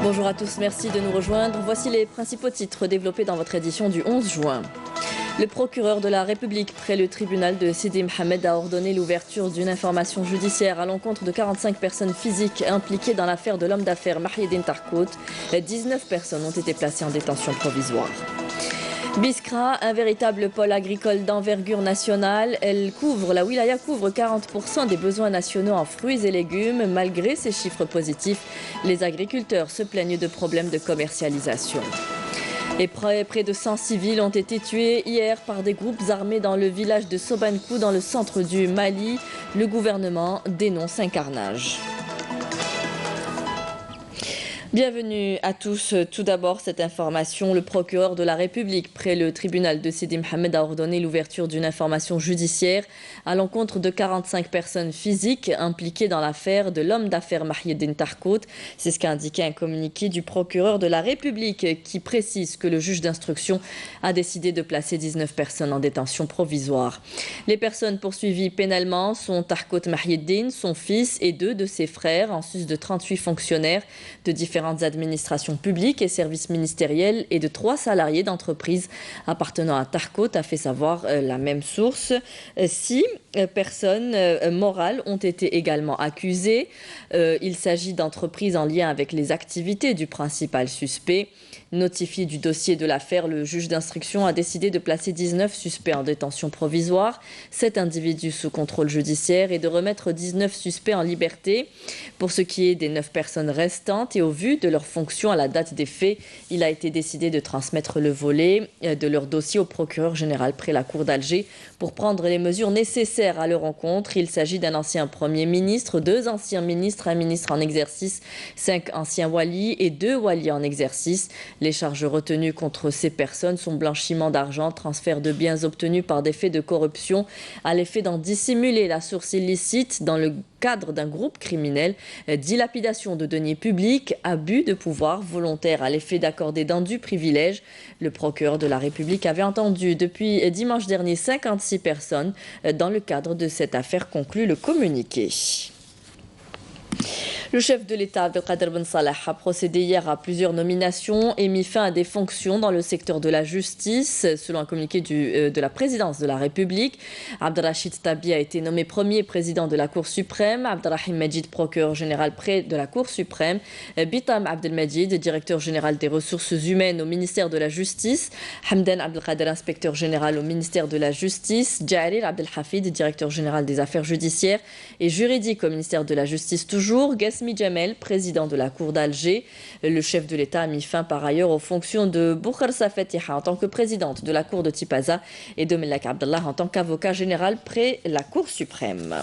Bonjour à tous, merci de nous rejoindre. Voici les principaux titres développés dans votre édition du 11 juin. Le procureur de la République près le tribunal de Sidi Mohamed a ordonné l'ouverture d'une information judiciaire à l'encontre de 45 personnes physiques impliquées dans l'affaire de l'homme d'affaires Mahieddine Tarkout. 19 personnes ont été placées en détention provisoire. Biskra, un véritable pôle agricole d'envergure nationale. La wilaya couvre 40% des besoins nationaux en fruits et légumes. Malgré ces chiffres positifs, les agriculteurs se plaignent de problèmes de commercialisation. Et près de 100 civils ont été tués hier par des groupes armés dans le village de Sobankou, dans le centre du Mali. Le gouvernement dénonce un carnage. Bienvenue à tous. Tout d'abord, cette information, le procureur de la République près le tribunal de Sidi Mohamed a ordonné l'ouverture d'une information judiciaire à l'encontre de 45 personnes physiques impliquées dans l'affaire de l'homme d'affaires Mahieddine Tarkout. C'est ce qu'a indiqué un communiqué du procureur de la République qui précise que le juge d'instruction a décidé de placer 19 personnes en détention provisoire. Les personnes poursuivies pénalement sont Tarkout Mahieddine, son fils et 2 de ses frères, en sus de 38 fonctionnaires de différentes administrations publiques et services ministériels et de 3 salariés d'entreprises appartenant à Tarkout, a fait savoir la même source. 6 personnes morales ont été également accusées. Il s'agit d'entreprises en lien avec les activités du principal suspect. Notifié du dossier de l'affaire, le juge d'instruction a décidé de placer 19 suspects en détention provisoire, 7 individus sous contrôle judiciaire et de remettre 19 suspects en liberté. Pour ce qui est des 9 personnes restantes et au vu de leurs fonctions à la date des faits, il a été décidé de transmettre le volet de leur dossier au procureur général près la cour d'Alger pour prendre les mesures nécessaires à leur encontre. Il s'agit d'un ancien Premier ministre, 2 anciens ministres, un ministre en exercice, 5 anciens walis et 2 walis en exercice. Les charges retenues contre ces personnes sont blanchiment d'argent, transfert de biens obtenus par des faits de corruption à l'effet d'en dissimuler la source illicite dans le cadre d'un groupe criminel, dilapidation de deniers publics, abus de pouvoir volontaire à l'effet d'accorder d'indus privilèges. Le procureur de la République avait entendu depuis dimanche dernier 56 personnes dans le cadre de cette affaire, conclut le communiqué. Le chef de l'État, Abdelkader Ben Salah, a procédé hier à plusieurs nominations et mis fin à des fonctions dans le secteur de la justice. Selon un communiqué de la présidence de la République, Abdelrachid Tabi a été nommé premier président de la Cour suprême, Abdelrahim Majid, procureur général près de la Cour suprême, Bitam Abdelmajid, directeur général des ressources humaines au ministère de la Justice, Hamdan Abdelkader, inspecteur général au ministère de la Justice, Jarir Abdelhafid, directeur général des affaires judiciaires et juridiques au ministère de la Justice toujours, Gasmi Jamel, président de la Cour d'Alger. Le chef de l'État a mis fin par ailleurs aux fonctions de Boukhar Fatiha en tant que présidente de la Cour de Tipaza et de Mellak Abdallah en tant qu'avocat général près la Cour suprême.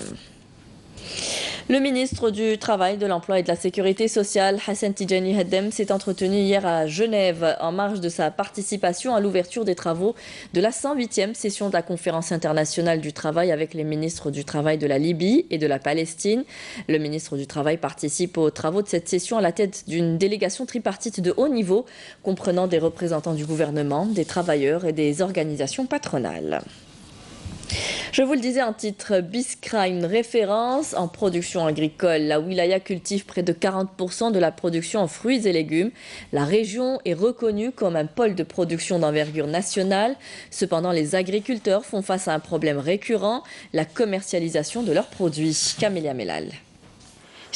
Le ministre du Travail, de l'Emploi et de la Sécurité sociale, Hassan Tidjani Haddem, s'est entretenu hier à Genève en marge de sa participation à l'ouverture des travaux de la 108e session de la Conférence internationale du travail avec les ministres du Travail de la Libye et de la Palestine. Le ministre du Travail participe aux travaux de cette session à la tête d'une délégation tripartite de haut niveau comprenant des représentants du gouvernement, des travailleurs et des organisations patronales. Je vous le disais en titre, Biskra, une référence en production agricole. La wilaya cultive près de 40% de la production en fruits et légumes. La région est reconnue comme un pôle de production d'envergure nationale. Cependant, les agriculteurs font face à un problème récurrent, la commercialisation de leurs produits. Camélia Melal.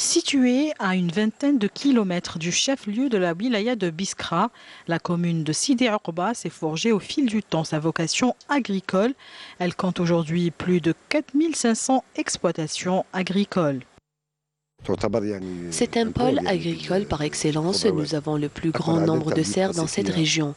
Située à une vingtaine de kilomètres du chef-lieu de la wilaya de Biskra, la commune de Sidi Ourba s'est forgée au fil du temps sa vocation agricole. Elle compte aujourd'hui plus de 4500 exploitations agricoles. C'est un pôle agricole par excellence. Nous avons le plus grand nombre de serres dans cette région.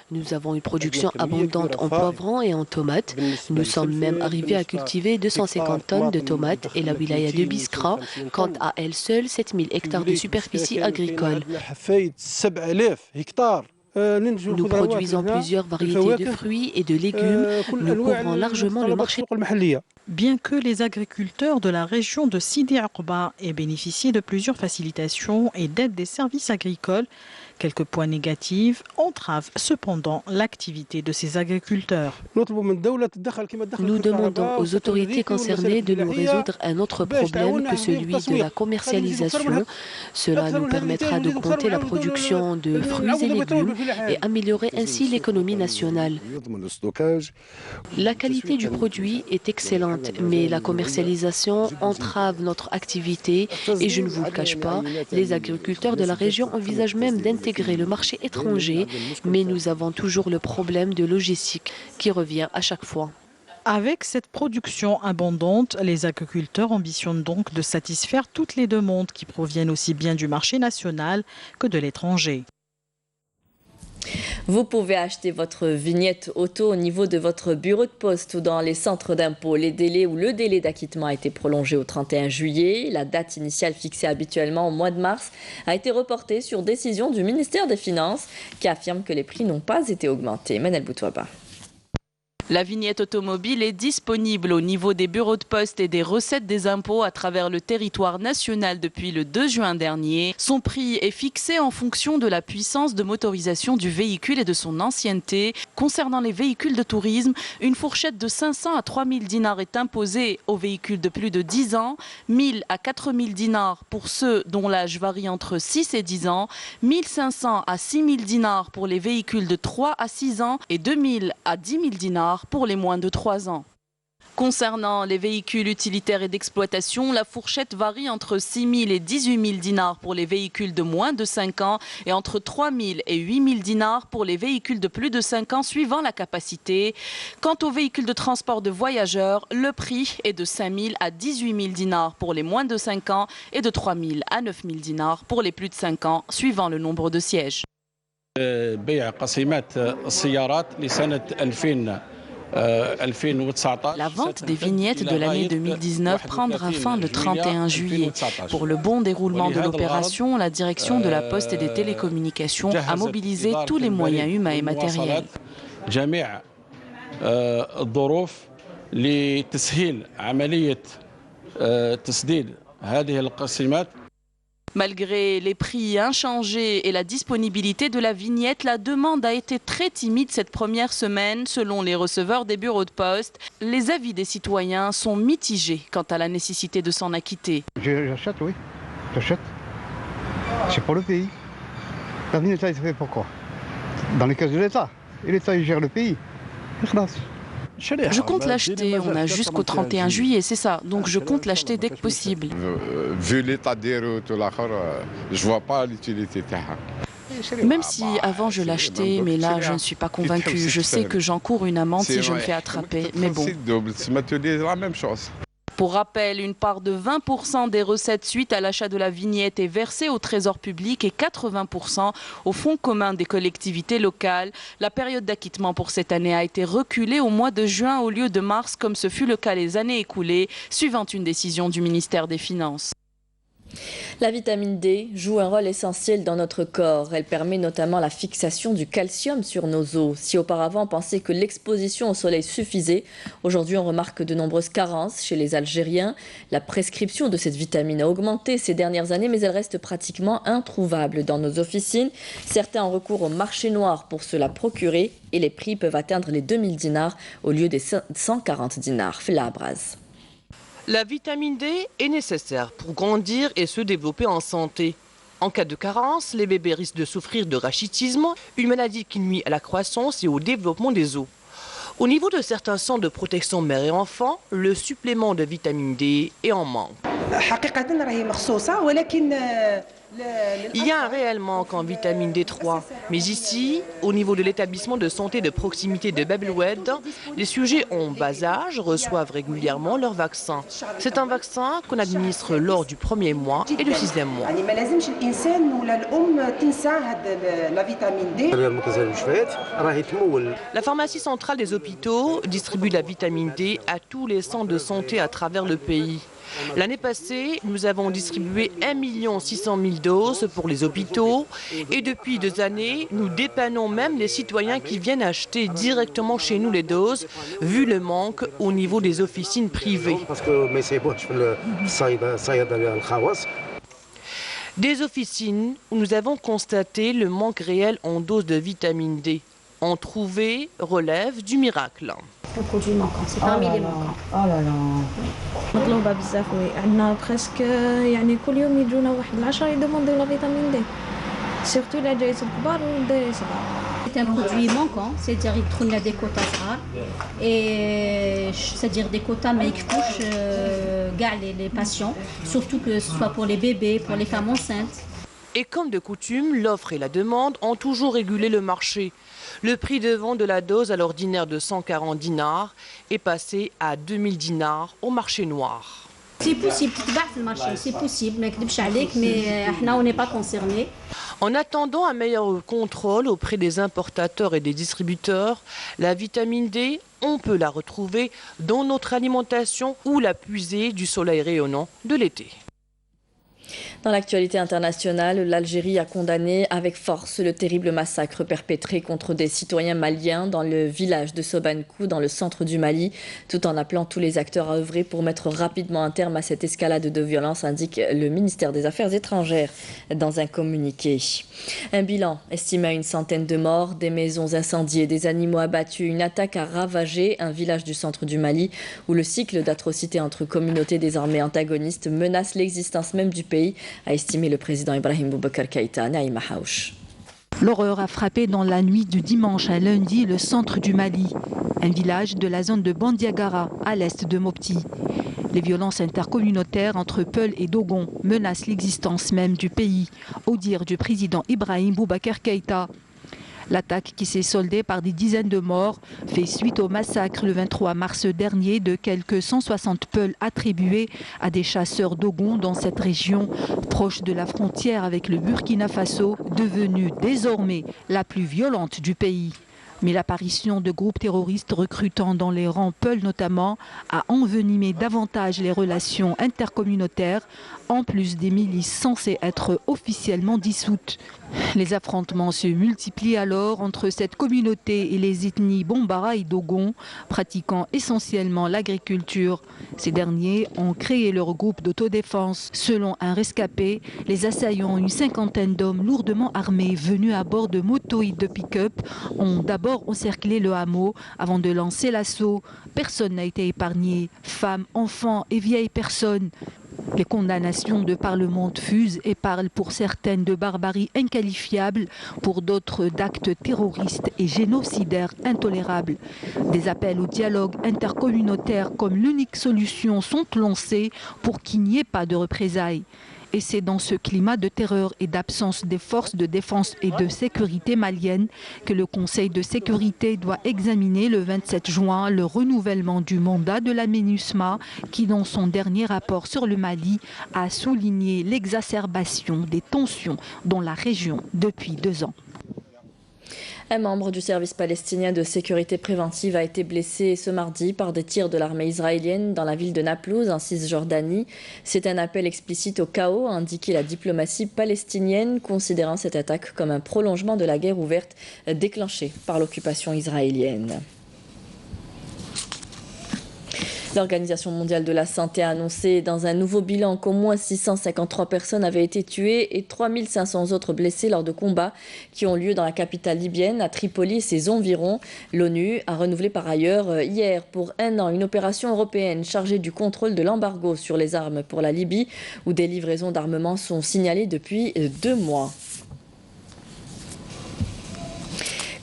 Nous avons une production abondante en poivrons et en tomates. Nous sommes même arrivés à cultiver 250 tonnes de tomates et la wilaya de Biskra compte à elle seule 7000 hectares de superficie agricole. Nous produisons plusieurs variétés de fruits et de légumes. Nous couvrons largement le marché. Bien que les agriculteurs de la région de Sidi Ourba aient bénéficié de plusieurs facilitations et d'aides des services agricoles, Quelques points négatifs entravent cependant l'activité de ces agriculteurs. Nous demandons aux autorités concernées de nous résoudre un autre problème que celui de la commercialisation. Cela nous permettra d'augmenter la production de fruits et légumes et améliorer ainsi l'économie nationale. La qualité du produit est excellente, mais la commercialisation entrave notre activité et je ne vous le cache pas, les agriculteurs de la région envisagent même d'intégrer le marché étranger, mais nous avons toujours le problème de logistique qui revient à chaque fois. Avec cette production abondante, les agriculteurs ambitionnent donc de satisfaire toutes les demandes qui proviennent aussi bien du marché national que de l'étranger. Vous pouvez acheter votre vignette auto au niveau de votre bureau de poste ou dans les centres d'impôt. Le délai d'acquittement a été prolongé au 31 juillet. La date initiale fixée habituellement au mois de mars a été reportée sur décision du ministère des Finances qui affirme que les prix n'ont pas été augmentés. Manel Boutouaba. La vignette automobile est disponible au niveau des bureaux de poste et des recettes des impôts à travers le territoire national depuis le 2 juin dernier. Son prix est fixé en fonction de la puissance de motorisation du véhicule et de son ancienneté. Concernant les véhicules de tourisme, une fourchette de 500 à 3000 dinars est imposée aux véhicules de plus de 10 ans, 1000 à 4000 dinars pour ceux dont l'âge varie entre 6 et 10 ans, 1500 à 6000 dinars pour les véhicules de 3 à 6 ans et 2000 à 10 000 dinars pour les moins de 3 ans. Concernant les véhicules utilitaires et d'exploitation, la fourchette varie entre 6 000 et 18 000 dinars pour les véhicules de moins de 5 ans et entre 3 000 et 8 000 dinars pour les véhicules de plus de 5 ans suivant la capacité. Quant aux véhicules de transport de voyageurs, le prix est de 5 000 à 18 000 dinars pour les moins de 5 ans et de 3 000 à 9 000 dinars pour les plus de 5 ans suivant le nombre de sièges. La vente des vignettes de l'année 2019 prendra fin le 31 juillet. Pour le bon déroulement de l'opération, la direction de la Poste et des télécommunications a mobilisé tous les moyens humains et matériels. Malgré les prix inchangés et la disponibilité de la vignette, la demande a été très timide cette première semaine, selon les receveurs des bureaux de poste. Les avis des citoyens sont mitigés quant à la nécessité de s'en acquitter. J'achète, oui. J'achète. C'est pour le pays. La vignette, ça fait pourquoi? Dans les caisses de l'État. Et l'État, il gère le pays. Je compte l'acheter, on a jusqu'au 31 juillet, c'est ça. Donc je compte l'acheter dès que possible. Vu l'état des routes, je vois pas l'utilité. Même si avant je l'achetais, mais là je ne suis pas convaincu. Je sais que j'encours une amende si je me fais attraper, mais bon. La même chose. Pour rappel, une part de 20% des recettes suite à l'achat de la vignette est versée au Trésor public et 80% au Fonds commun des collectivités locales. La période d'acquittement pour cette année a été reculée au mois de juin au lieu de mars, comme ce fut le cas les années écoulées, suivant une décision du ministère des Finances. La vitamine D joue un rôle essentiel dans notre corps. Elle permet notamment la fixation du calcium sur nos os. Si auparavant on pensait que l'exposition au soleil suffisait, aujourd'hui on remarque de nombreuses carences chez les Algériens. La prescription de cette vitamine a augmenté ces dernières années, mais elle reste pratiquement introuvable dans nos officines. Certains ont recours au marché noir pour se la procurer et les prix peuvent atteindre les 2000 dinars au lieu des 140 dinars. Fela Abraz. La vitamine D est nécessaire pour grandir et se développer en santé. En cas de carence, les bébés risquent de souffrir de rachitisme, une maladie qui nuit à la croissance et au développement des os. Au niveau de certains centres de protection mère et enfant, le supplément de vitamine D est en manque. Il y a un réel manque en vitamine D3, mais ici, au niveau de l'établissement de santé de proximité de Bab el-Oued, les sujets en bas âge reçoivent régulièrement leur vaccin. C'est un vaccin qu'on administre lors du 1er mois et du 6e mois. La pharmacie centrale des hôpitaux distribue la vitamine D à tous les centres de santé à travers le pays. L'année passée, nous avons distribué 1 600 000 doses pour les hôpitaux et depuis 2 années, nous dépannons même les citoyens qui viennent acheter directement chez nous les doses, vu le manque au niveau des officines privées. Des officines où nous avons constaté le manque réel en dose de vitamine D. En trouver relève du miracle. Un produit manquant, c'est parmi les manquants. Oh là là. مطلوبة بزاف وي عندنا بريسك يعني كل يوم يجونا واحد 10 يدوموندو لا فيتامين دي سيرتو العجايز الكبار والدراري الصغار. C'est un produit manquant, c'est-à-dire qu'il y a des quotas rares, et c'est-à-dire des quotas mais qui touchent les patients, surtout que ce soit pour les bébés, pour les femmes enceintes. Et comme de coutume, l'offre et la demande ont toujours régulé le marché. Le prix de vente de la dose à l'ordinaire de 140 dinars est passé à 2000 dinars au marché noir. C'est possible, c'est possible, mais on n'est pas concernés. En attendant un meilleur contrôle auprès des importateurs et des distributeurs, la vitamine D, on peut la retrouver dans notre alimentation ou la puiser du soleil rayonnant de l'été. Dans l'actualité internationale, l'Algérie a condamné avec force le terrible massacre perpétré contre des citoyens maliens dans le village de Sobankou, dans le centre du Mali, tout en appelant tous les acteurs à œuvrer pour mettre rapidement un terme à cette escalade de violence, indique le ministère des Affaires étrangères dans un communiqué. Un bilan estimé à une centaine de morts, des maisons incendiées, des animaux abattus, une attaque a ravagé un village du centre du Mali où le cycle d'atrocités entre communautés désormais antagonistes menace l'existence même du pays, a estimé le président Ibrahim Boubacar Keïta. Naïma Haouch. L'horreur a frappé dans la nuit du dimanche à lundi le centre du Mali, un village de la zone de Bandiagara, à l'est de Mopti. Les violences intercommunautaires entre Peul et Dogon menacent l'existence même du pays, au dire du président Ibrahim Boubacar Keïta. L'attaque, qui s'est soldée par des dizaines de morts, fait suite au massacre le 23 mars dernier de quelques 160 Peuls attribués à des chasseurs Dogon dans cette région proche de la frontière avec le Burkina Faso, devenue désormais la plus violente du pays. Mais l'apparition de groupes terroristes recrutant dans les rangs Peul notamment a envenimé davantage les relations intercommunautaires, en plus des milices censées être officiellement dissoutes. Les affrontements se multiplient alors entre cette communauté et les ethnies Bombara et Dogon, pratiquant essentiellement l'agriculture. Ces derniers ont créé leur groupe d'autodéfense. Selon un rescapé, les assaillants, une cinquantaine d'hommes lourdement armés venus à bord de motos et de pick-up, ont d'abord encerclé le hameau avant de lancer l'assaut. Personne n'a été épargné, femmes, enfants et vieilles personnes. Les condamnations de par le monde fusent et parlent pour certaines de barbarie inqualifiable, pour d'autres d'actes terroristes et génocidaires intolérables. Des appels au dialogue intercommunautaire comme l'unique solution sont lancés pour qu'il n'y ait pas de représailles. Et c'est dans ce climat de terreur et d'absence des forces de défense et de sécurité maliennes que le Conseil de sécurité doit examiner le 27 juin le renouvellement du mandat de la MINUSMA qui, dans son dernier rapport sur le Mali, a souligné l'exacerbation des tensions dans la région depuis 2 ans. Un membre du service palestinien de sécurité préventive a été blessé ce mardi par des tirs de l'armée israélienne dans la ville de Naplouse, en Cisjordanie. C'est un appel explicite au chaos, a indiqué la diplomatie palestinienne, considérant cette attaque comme un prolongement de la guerre ouverte déclenchée par l'occupation israélienne. L'Organisation mondiale de la santé a annoncé dans un nouveau bilan qu'au moins 653 personnes avaient été tuées et 3500 autres blessées lors de combats qui ont lieu dans la capitale libyenne, à Tripoli et ses environs. L'ONU a renouvelé par ailleurs hier pour 1 an une opération européenne chargée du contrôle de l'embargo sur les armes pour la Libye, où des livraisons d'armement sont signalées depuis 2 mois.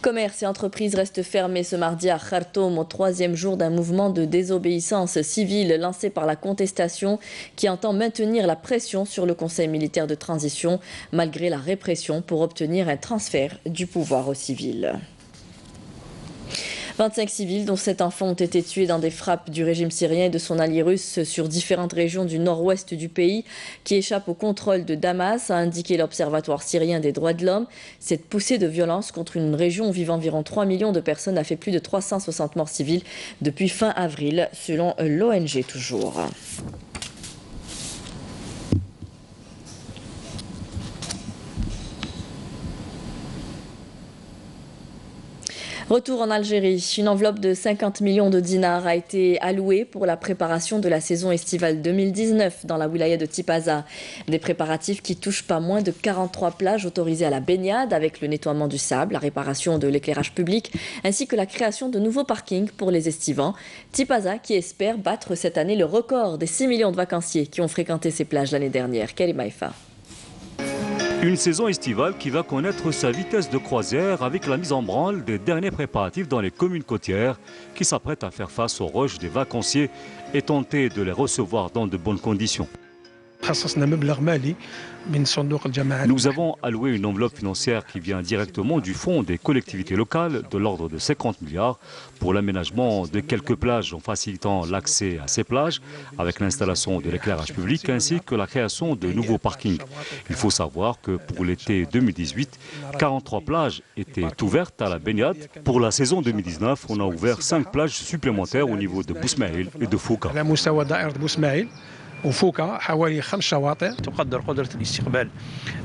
Commerces et entreprises restent fermés ce mardi à Khartoum au 3e jour d'un mouvement de désobéissance civile lancé par la contestation qui entend maintenir la pression sur le Conseil militaire de transition malgré la répression pour obtenir un transfert du pouvoir aux civils. 25 civils, dont 7 enfants, ont été tués dans des frappes du régime syrien et de son allié russe sur différentes régions du nord-ouest du pays qui échappent au contrôle de Damas, a indiqué l'Observatoire syrien des droits de l'homme. Cette poussée de violence contre une région où vivent environ 3 millions de personnes a fait plus de 360 morts civiles depuis fin avril, selon l'ONG toujours. Retour en Algérie. Une enveloppe de 50 millions de dinars a été allouée pour la préparation de la saison estivale 2019 dans la wilaya de Tipaza. Des préparatifs qui touchent pas moins de 43 plages autorisées à la baignade avec le nettoiement du sable, la réparation de l'éclairage public ainsi que la création de nouveaux parkings pour les estivants. Tipaza qui espère battre cette année le record des 6 millions de vacanciers qui ont fréquenté ces plages l'année dernière. Karima Ifa. Une saison estivale qui va connaître sa vitesse de croisière avec la mise en branle des derniers préparatifs dans les communes côtières qui s'apprêtent à faire face aux rushs des vacanciers et tenter de les recevoir dans de bonnes conditions. Nous avons alloué une enveloppe financière qui vient directement du fonds des collectivités locales de l'ordre de 50 milliards pour l'aménagement de quelques plages en facilitant l'accès à ces plages avec l'installation de l'éclairage public ainsi que la création de nouveaux parkings. Il faut savoir que pour l'été 2018, 43 plages étaient ouvertes à la baignade. Pour la saison 2019, on a ouvert 5 plages supplémentaires au niveau de Bousmaïl et de Fouka. وفوكا حوالي 5 شواطئ تقدر قدرة الاستقبال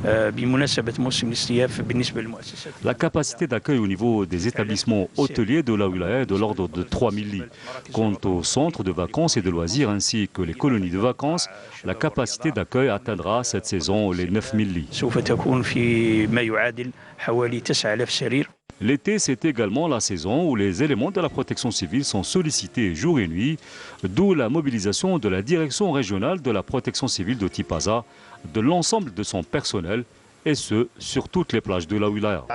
بمناسبة موسم الاستياف بالنسبة للمؤسسات. La capacité d'accueil au niveau des établissements hôteliers de la wilaya est de l'ordre de 3000 lits. Quant aux centres de vacances et de loisirs ainsi que les colonies de vacances, la capacité d'accueil atteindra cette saison les 9000 lits. سوف تكون في ما يعادل حوالي 9000 سرير. L'été, c'est également la saison où les éléments de la protection civile sont sollicités jour et nuit, d'où la mobilisation de la direction régionale de la protection civile de Tipaza, de l'ensemble de son personnel, et ce, sur toutes les plages de la wilaya.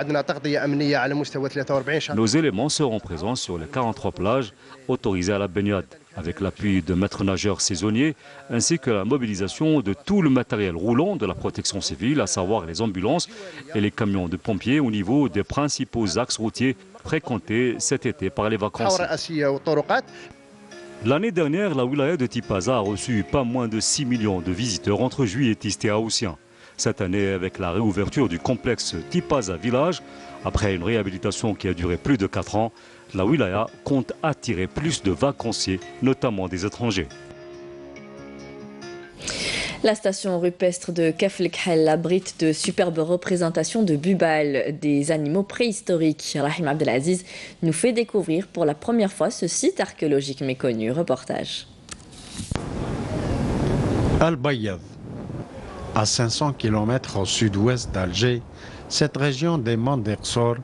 Nos éléments seront présents sur les 43 plages autorisées à la baignade, avec l'appui de maîtres nageurs saisonniers, ainsi que la mobilisation de tout le matériel roulant de la protection civile, à savoir les ambulances et les camions de pompiers au niveau des principaux axes routiers fréquentés cet été par les vacanciers. L'année dernière, la wilaya de Tipaza a reçu pas moins de 6 millions de visiteurs entre juilletistes et haussiens. Cette année, avec la réouverture du complexe Tipaza Village, après une réhabilitation qui a duré plus de 4 ans, la wilaya compte attirer plus de vacanciers, notamment des étrangers. La station rupestre de Keflkhel abrite de superbes représentations de bubal, des animaux préhistoriques. Rahim Abdelaziz nous fait découvrir pour la première fois ce site archéologique méconnu. Reportage. Al-Bayad. À 500 km au sud-ouest d'Alger, cette région des monts d'Ersor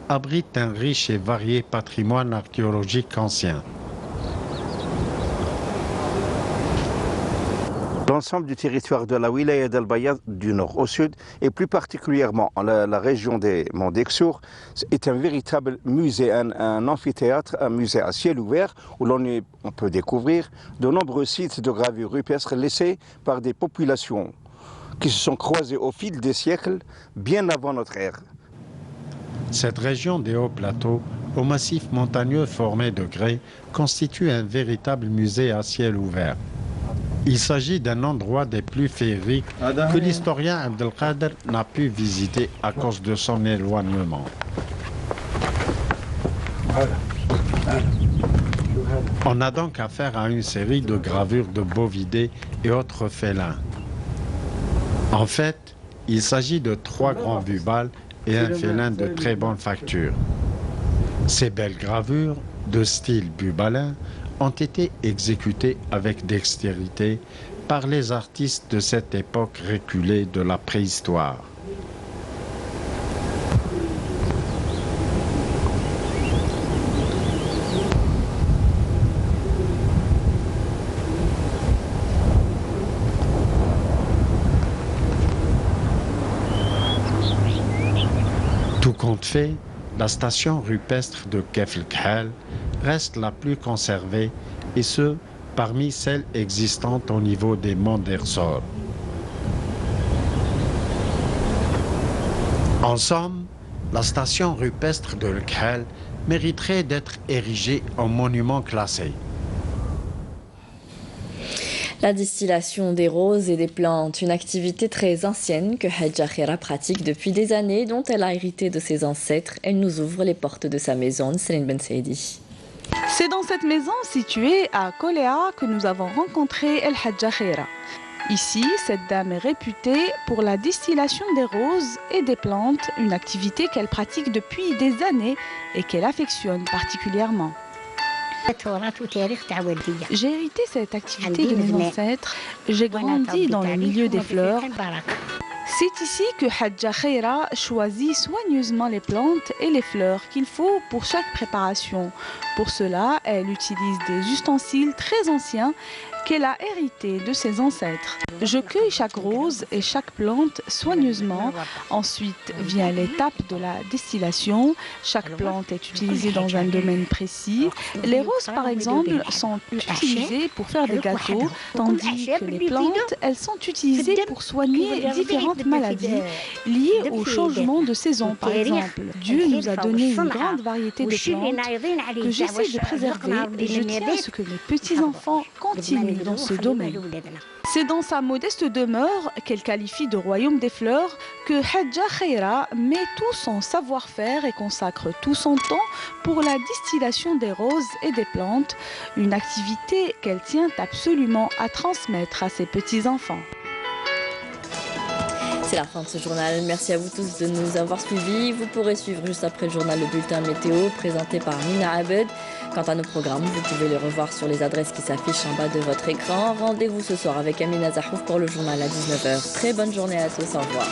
abrite un riche et varié patrimoine archéologique ancien. L'ensemble du territoire de la wilaya d'Al-Bayad du nord au sud, et plus particulièrement la région des monts d'Exour, est un véritable musée, un amphithéâtre, un musée à ciel ouvert où on peut découvrir de nombreux sites de gravures rupestres laissés par des populations qui se sont croisées au fil des siècles, bien avant notre ère. Cette région des hauts plateaux, au massif montagneux formé de grès, constitue un véritable musée à ciel ouvert. Il s'agit d'un endroit des plus féeriques que l'historien Abdelkader n'a pu visiter à cause de son éloignement. On a donc affaire à une série de gravures de bovidés et autres félins. En fait, il s'agit de 3 grands bubals et un félin de très bonne facture. Ces belles gravures, de style bubalin, ont été exécutées avec dextérité par les artistes de cette époque reculée de la préhistoire. Tout compte fait, la station rupestre de Keflkhel reste la plus conservée, et ce, parmi celles existantes au niveau des monts d'Ersor. En somme, la station rupestre de Khel mériterait d'être érigée en monument classé. La distillation des roses et des plantes, une activité très ancienne que Hadja Khera pratique depuis des années, dont elle a hérité de ses ancêtres. Elle nous ouvre les portes de sa maison, Céline Ben Saidi. C'est dans cette maison située à Koléa que nous avons rencontré El Hadja Khera. Ici, cette dame est réputée pour la distillation des roses et des plantes, une activité qu'elle pratique depuis des années et qu'elle affectionne particulièrement. J'ai hérité cette activité de mes ancêtres. J'ai grandi dans le milieu des fleurs. C'est ici que Hadja Khaira choisit soigneusement les plantes et les fleurs qu'il faut pour chaque préparation. Pour cela, elle utilise des ustensiles très anciens qu'elle a hérités de ses ancêtres. Je cueille chaque rose et chaque plante soigneusement. Ensuite vient l'étape de la distillation. Chaque plante est utilisée dans un domaine précis. Les roses, par exemple, sont utilisées pour faire des gâteaux, tandis que les plantes, elles sont utilisées pour soigner différentes maladies liées au changement de saison, par exemple. Dieu nous a donné une grande variété de plantes que j'essaie de préserver et je tiens à ce que mes petits-enfants continuent dans ce domaine. C'est dans sa modeste demeure, qu'elle qualifie de royaume des fleurs, que Hadja Khaira met tout son savoir-faire et consacre tout son temps pour la distillation des roses et des plantes, une activité qu'elle tient absolument à transmettre à ses petits-enfants. C'est la fin de ce journal. Merci à vous tous de nous avoir suivis. Vous pourrez suivre juste après le journal le bulletin météo présenté par Mina Abed. Quant à nos programmes, vous pouvez les revoir sur les adresses qui s'affichent en bas de votre écran. Rendez-vous ce soir avec Amina Zahouf pour le journal à 19h. Très bonne journée à tous. Au revoir.